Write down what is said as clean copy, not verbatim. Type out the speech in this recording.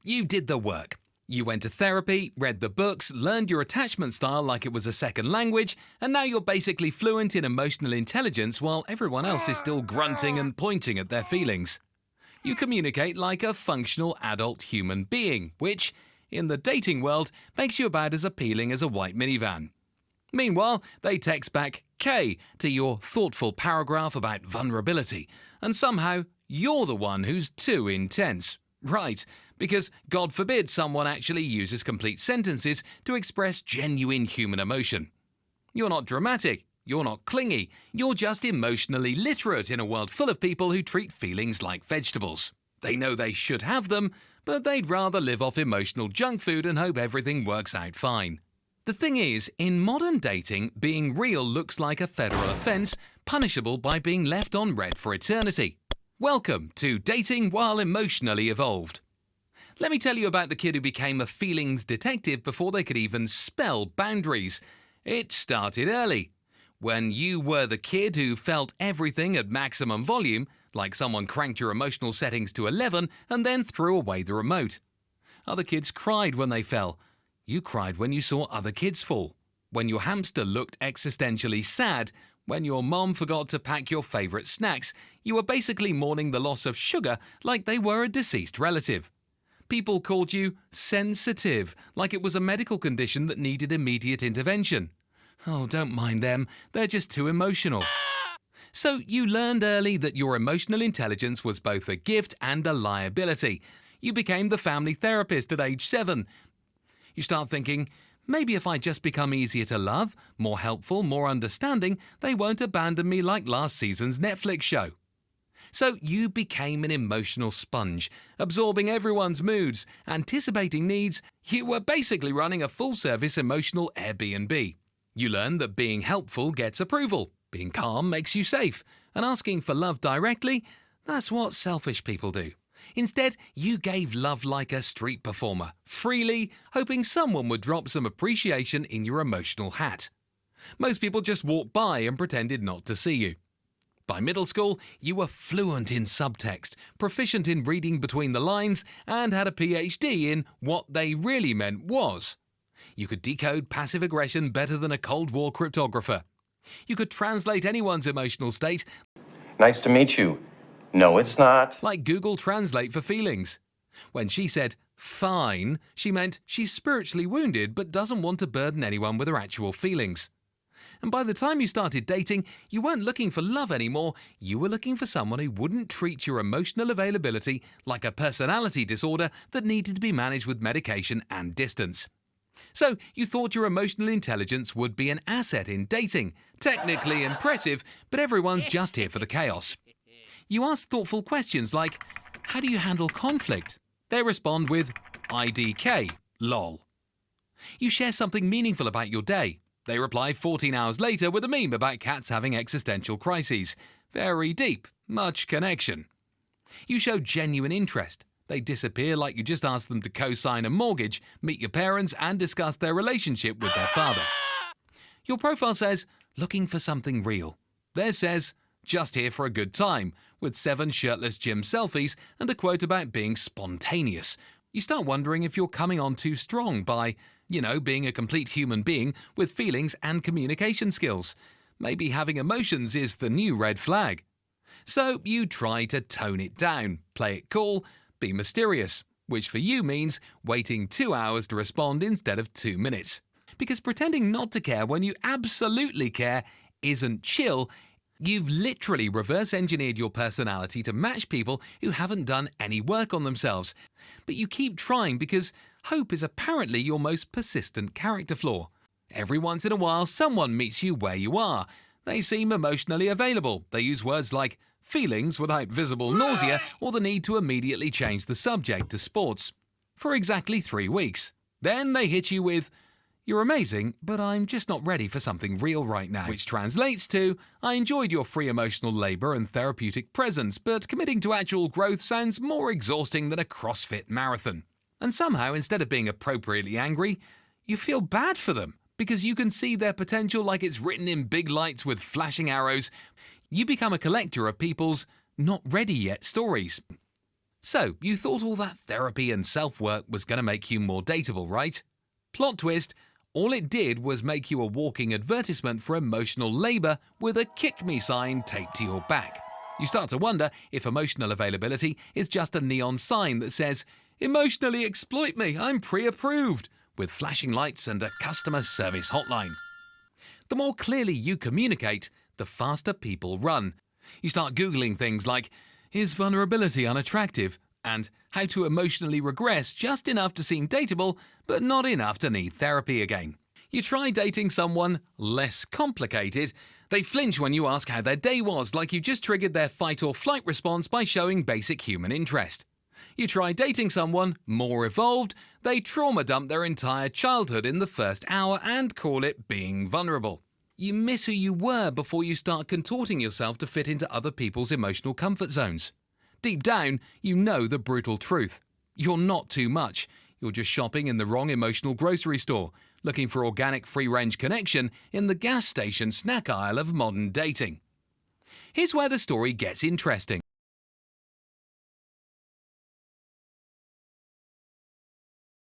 You did the work. You went to therapy, read the books, learned your attachment style like it was a second language, and now you're basically fluent in emotional intelligence while everyone else is still grunting and pointing at their feelings. You communicate like a functional adult human being, which, in the dating world, makes you about as appealing as a white minivan. Meanwhile, they text back K to your thoughtful paragraph about vulnerability, and somehow you're the one who's too intense. Right, because God forbid someone actually uses complete sentences to express genuine human emotion. You're not dramatic, you're not clingy, you're just emotionally literate in a world full of people who treat feelings like vegetables. They know they should have them, but they'd rather live off emotional junk food and hope everything works out fine. The thing is, in modern dating, being real looks like a federal offence, punishable by being left on red for eternity. Welcome to Dating While Emotionally Evolved. Let me tell you about the kid who became a feelings detective before they could even spell boundaries. It started early, when you were the kid who felt everything at maximum volume, like someone cranked your emotional settings to 11 and then threw away the remote. Other kids cried when they fell. You cried when you saw other kids fall. When your hamster looked existentially sad. When your mom forgot to pack your favourite snacks, you were basically mourning the loss of sugar like they were a deceased relative. People called you sensitive, like it was a medical condition that needed immediate intervention. Oh, don't mind them, they're just too emotional. So you learned early that your emotional intelligence was both a gift and a liability. You became the family therapist at age 7. You start thinking, maybe if I just become easier to love, more helpful, more understanding, they won't abandon me like last season's Netflix show. So you became an emotional sponge, absorbing everyone's moods, anticipating needs. You were basically running a full-service emotional Airbnb. You learned that being helpful gets approval, being calm makes you safe, and asking for love directly, that's what selfish people do. Instead, you gave love like a street performer, freely, hoping someone would drop some appreciation in your emotional hat. Most people just walked by and pretended not to see you. By middle school, you were fluent in subtext, proficient in reading between the lines, and had a PhD in what they really meant was. You could decode passive aggression better than a Cold War cryptographer. You could translate anyone's emotional state. Nice to meet you. No, it's not. Like Google Translate for feelings. When she said, fine, she meant she's spiritually wounded but doesn't want to burden anyone with her actual feelings. And by the time you started dating, you weren't looking for love anymore, you were looking for someone who wouldn't treat your emotional availability like a personality disorder that needed to be managed with medication and distance. So you thought your emotional intelligence would be an asset in dating. Technically impressive, but everyone's just here for the chaos. You ask thoughtful questions like, how do you handle conflict? They respond with, IDK, lol. You share something meaningful about your day. They reply 14 hours later with a meme about cats having existential crises. Very deep, much connection. You show genuine interest. They disappear like you just asked them to co-sign a mortgage, meet your parents, and discuss their relationship with their father. Your profile says, looking for something real. Theirs says, just here for a good time, with 7 shirtless gym selfies and a quote about being spontaneous. You start wondering if you're coming on too strong by, being a complete human being with feelings and communication skills. Maybe having emotions is the new red flag. So you try to tone it down, play it cool, be mysterious, which for you means waiting 2 hours to respond instead of 2 minutes. Because pretending not to care when you absolutely care isn't chill. You've literally reverse-engineered your personality to match people who haven't done any work on themselves. But you keep trying because hope is apparently your most persistent character flaw. Every once in a while, someone meets you where you are. They seem emotionally available. They use words like feelings without visible nausea or the need to immediately change the subject to sports. For exactly 3 weeks. Then they hit you with, you're amazing, but I'm just not ready for something real right now. Which translates to, I enjoyed your free emotional labour and therapeutic presence, but committing to actual growth sounds more exhausting than a CrossFit marathon. And somehow, instead of being appropriately angry, you feel bad for them, because you can see their potential like it's written in big lights with flashing arrows. You become a collector of people's not ready yet stories. So, you thought all that therapy and self-work was going to make you more dateable, right? Plot twist, all it did was make you a walking advertisement for emotional labour with a kick me sign taped to your back. You start to wonder if emotional availability is just a neon sign that says, "Emotionally exploit me, I'm pre-approved," with flashing lights and a customer service hotline. The more clearly you communicate, the faster people run. You start Googling things like, "Is vulnerability unattractive?" and "How to emotionally regress just enough to seem dateable, but not enough to need therapy again." You try dating someone less complicated. They flinch when you ask how their day was, like you just triggered their fight or flight response by showing basic human interest. You try dating someone more evolved. They trauma dump their entire childhood in the first hour and call it being vulnerable. You miss who you were before you start contorting yourself to fit into other people's emotional comfort zones. Deep down, you know the brutal truth. You're not too much. You're just shopping in the wrong emotional grocery store, looking for organic free-range connection in the gas station snack aisle of modern dating. Here's where the story gets interesting.